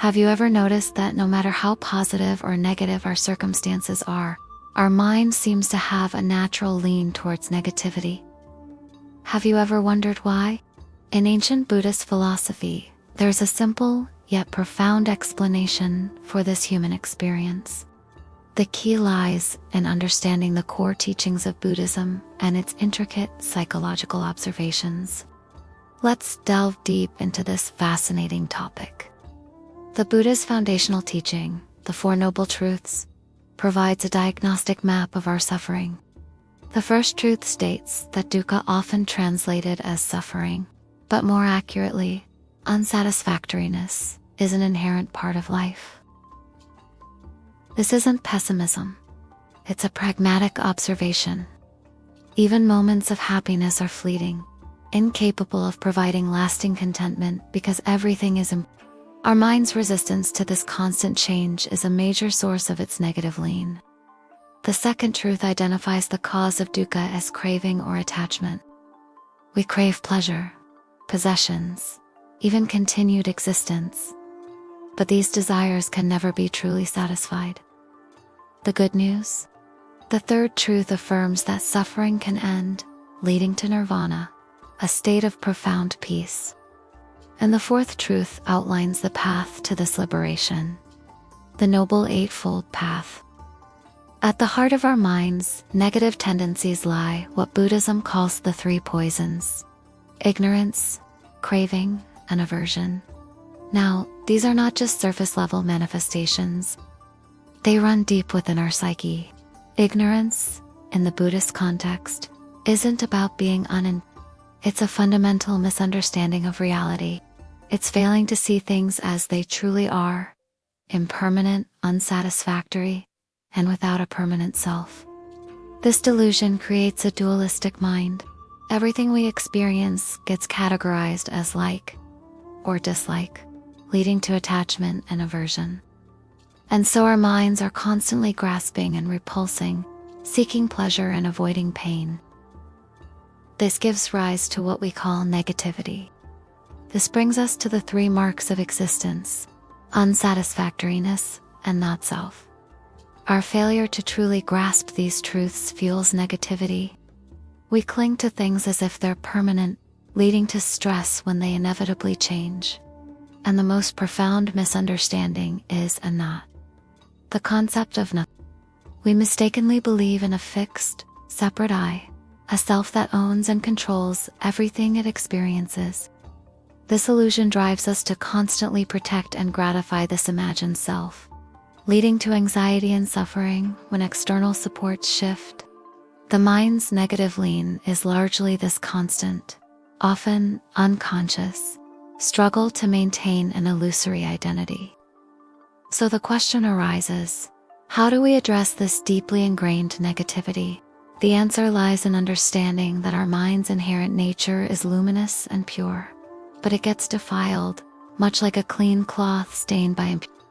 Have you ever noticed that no matter how positive or negative our circumstances are, our mind seems to have a natural lean towards negativity? Have you ever wondered why? In ancient Buddhist philosophy, there's a simple yet profound explanation for this human experience. The key lies in understanding the core teachings of Buddhism and its intricate psychological observations. Let's delve deep into this fascinating topic. The Buddha's foundational teaching, the Four Noble Truths, provides a diagnostic map of our suffering. The first truth states that dukkha, often translated as suffering, but more accurately, unsatisfactoriness, is an inherent part of life. This isn't pessimism. It's a pragmatic observation. Even moments of happiness are fleeting, incapable of providing lasting contentment because everything is Our mind's resistance to this constant change is a major source of its negative lean. The second truth identifies the cause of dukkha as craving or attachment. We crave pleasure, possessions, even continued existence. But these desires can never be truly satisfied. The good news? The third truth affirms that suffering can end, leading to nirvana, a state of profound peace. And the fourth truth outlines the path to this liberation, the Noble Eightfold Path. At the heart of our minds, negative tendencies lie, what Buddhism calls the three poisons: ignorance, craving, and aversion. Now, these are not just surface-level manifestations. They run deep within our psyche. Ignorance, in the Buddhist context, isn't about being It's a fundamental misunderstanding of reality. It's failing to see things as they truly are, impermanent, unsatisfactory, and without a permanent self. This delusion creates a dualistic mind. Everything we experience gets categorized as like or dislike, leading to attachment and aversion. And so our minds are constantly grasping and repulsing, seeking pleasure and avoiding pain. This gives rise to what we call negativity. This brings us to the three marks of existence: unsatisfactoriness and not self. Our failure to truly grasp these truths fuels negativity. We cling to things as if they're permanent, leading to stress when they inevitably change. And the most profound misunderstanding is a not. The concept of not. We mistakenly believe in a fixed, separate I, a self that owns and controls everything it experiences. This illusion drives us to constantly protect and gratify this imagined self, leading to anxiety and suffering when external supports shift. The mind's negative lean is largely this constant, often unconscious, struggle to maintain an illusory identity. So the question arises, how do we address this deeply ingrained negativity? The answer lies in understanding that our mind's inherent nature is luminous and pure, but it gets defiled, much like a clean cloth stained by impurity.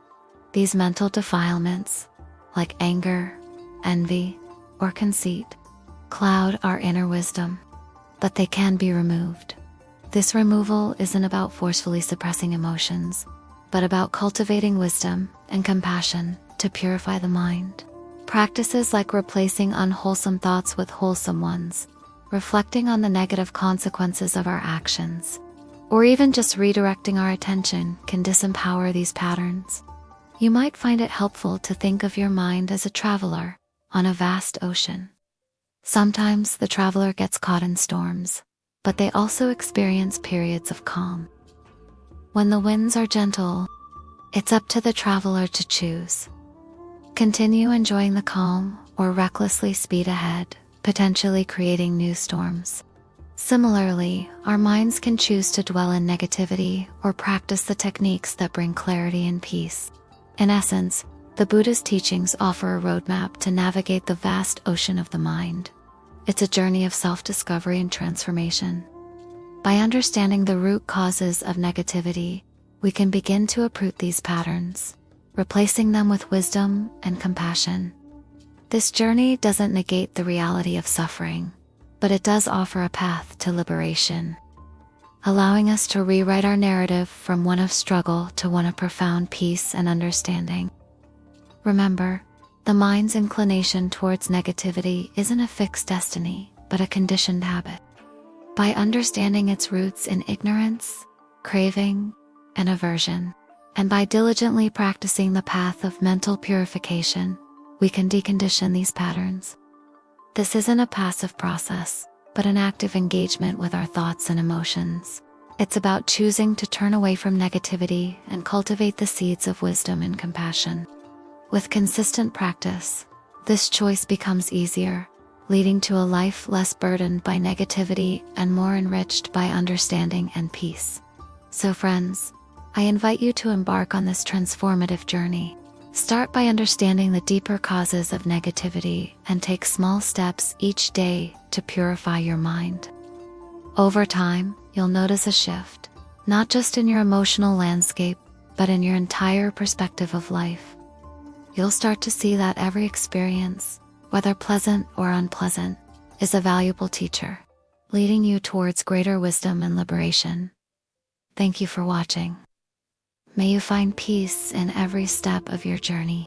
These mental defilements, like anger, envy, or conceit, cloud our inner wisdom, but they can be removed. This removal isn't about forcefully suppressing emotions, but about cultivating wisdom and compassion to purify the mind. Practices like replacing unwholesome thoughts with wholesome ones, reflecting on the negative consequences of our actions, or even just redirecting our attention can disempower these patterns. You might find it helpful to think of your mind as a traveler on a vast ocean. Sometimes the traveler gets caught in storms, but they also experience periods of calm. When the winds are gentle, it's up to the traveler to choose. Continue enjoying the calm or recklessly speed ahead, potentially creating new storms. Similarly, our minds can choose to dwell in negativity or practice the techniques that bring clarity and peace. In essence, the Buddha's teachings offer a roadmap to navigate the vast ocean of the mind. It's a journey of self-discovery and transformation. By understanding the root causes of negativity, we can begin to uproot these patterns, replacing them with wisdom and compassion. This journey doesn't negate the reality of suffering, but it does offer a path to liberation. allowing us to rewrite our narrative from one of struggle to one of profound peace and understanding. Remember, the mind's inclination towards negativity isn't a fixed destiny, but a conditioned habit. By understanding its roots in ignorance, craving, and aversion, and by diligently practicing the path of mental purification, we can decondition these patterns. This isn't a passive process, but an active engagement with our thoughts and emotions. It's about choosing to turn away from negativity and cultivate the seeds of wisdom and compassion. With consistent practice, this choice becomes easier, leading to a life less burdened by negativity and more enriched by understanding and peace. So friends, I invite you to embark on this transformative journey. Start by understanding the deeper causes of negativity and take small steps each day to purify your mind. Over time, you'll notice a shift, not just in your emotional landscape, but in your entire perspective of life. You'll start to see that every experience, whether pleasant or unpleasant, is a valuable teacher, leading you towards greater wisdom and liberation. Thank you for watching. May you find peace in every step of your journey.